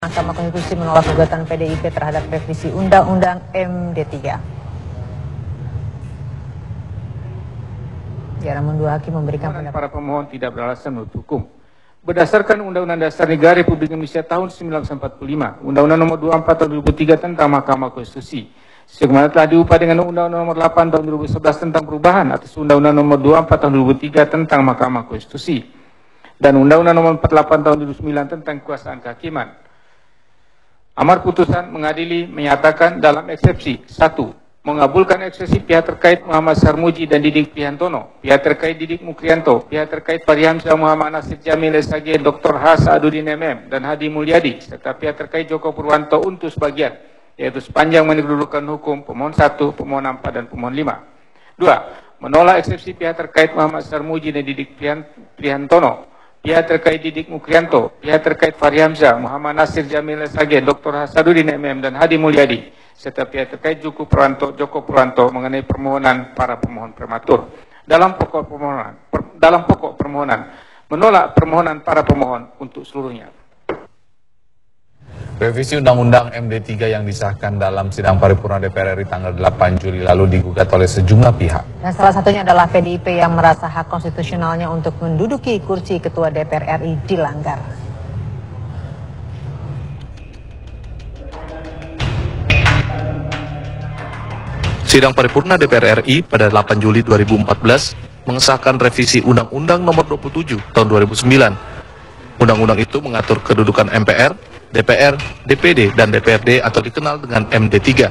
Mahkamah Konstitusi menolak gugatan PDIP terhadap revisi Undang-Undang MD3. Namun dua hakim memberikan pendapat. Para pemohon tidak beralasan menurut hukum. Berdasarkan Undang-Undang Dasar Negara Republik Indonesia tahun 1945, Undang-Undang Nomor 24 Tahun 2003 tentang Mahkamah Konstitusi, sebagaimana telah diubah dengan Undang-Undang Nomor 8 Tahun 2011 tentang perubahan atas Undang-Undang Nomor 24 Tahun 2003 tentang Mahkamah Konstitusi, dan Undang-Undang Nomor 48 Tahun 2009 tentang Kekuasaan Kehakiman. Amar putusan mengadili menyatakan dalam eksepsi 1. Mengabulkan eksepsi pihak terkait Muhammad Sarmuji dan Didik Prihantono, pihak terkait Didik Mukrianto, pihak terkait Fahri Hamzah, Muhammad Nasir Jamil SAG, Dr. H. Sa'aduddin MM, dan Hadi Mulyadi, serta pihak terkait Joko Purwanto untuk sebagian, yaitu sepanjang menikedudukan hukum pemohon 1, pemohon 4, dan pemohon 5. 2. Menolak eksepsi pihak terkait Muhammad Sarmuji dan Didik Prihantono, pihak terkait Didik Mukrianto, pihak terkait Fahri Hamzah, Muhammad Nasir Jamil SAG, Dr. Hasaduddin MM, dan Hadi Mulyadi, serta pihak terkait Joko Purwanto mengenai permohonan para pemohon prematur. Dalam pokok permohonan, menolak permohonan para pemohon untuk seluruhnya. Revisi Undang-Undang MD3 yang disahkan dalam sidang paripurna DPR RI tanggal 8 Juli lalu digugat oleh sejumlah pihak. Dan salah satunya adalah PDIP yang merasa hak konstitusionalnya untuk menduduki kursi Ketua DPR RI dilanggar. Sidang paripurna DPR RI pada 8 Juli 2014 mengesahkan revisi Undang-Undang Nomor 27 Tahun 2009. Undang-undang itu mengatur kedudukan MPR, DPR, DPD, dan DPRD atau dikenal dengan MD3.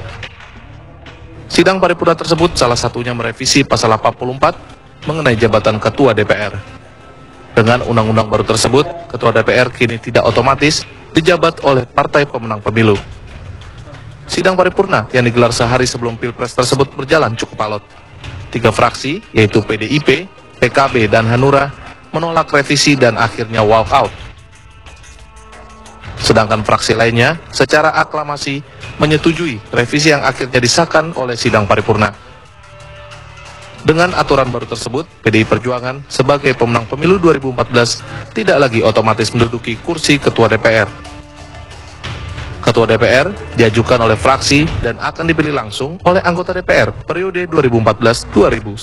Sidang paripurna tersebut salah satunya merevisi pasal 84 mengenai jabatan Ketua DPR. Dengan undang-undang baru tersebut, Ketua DPR kini tidak otomatis dijabat oleh partai pemenang pemilu. Sidang paripurna yang digelar sehari sebelum Pilpres tersebut berjalan cukup alot. 3 fraksi, yaitu PDIP, PKB, dan Hanura, menolak revisi dan akhirnya walk out. Sedangkan fraksi lainnya secara aklamasi menyetujui revisi yang akhirnya disahkan oleh sidang paripurna. Dengan aturan baru tersebut, PDI Perjuangan sebagai pemenang pemilu 2014 tidak lagi otomatis menduduki kursi Ketua DPR. Ketua DPR diajukan oleh fraksi dan akan dipilih langsung oleh anggota DPR periode 2014-2019.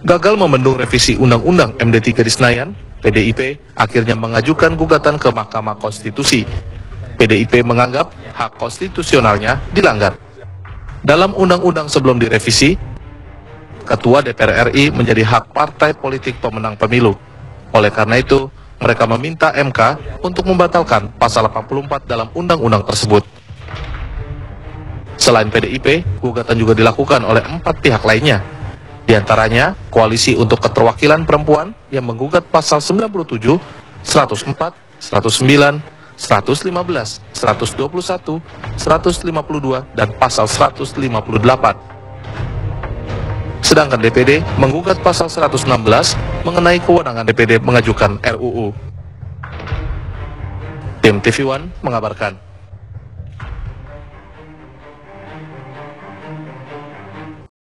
Gagal membendung revisi Undang-Undang MD3 di Senayan, PDIP akhirnya mengajukan gugatan ke Mahkamah Konstitusi. PDIP menganggap hak konstitusionalnya dilanggar. Dalam undang-undang sebelum direvisi, Ketua DPR RI menjadi hak partai politik pemenang pemilu. Oleh karena itu, mereka meminta MK untuk membatalkan pasal 84 dalam undang-undang tersebut. Selain PDIP, gugatan juga dilakukan oleh 4 pihak lainnya. Di antaranya, Koalisi untuk Keterwakilan Perempuan yang menggugat pasal 97, 104, 109, 115, 121, 152, dan pasal 158. Sedangkan DPD menggugat pasal 116 mengenai kewenangan DPD mengajukan RUU. Tim TV One mengabarkan.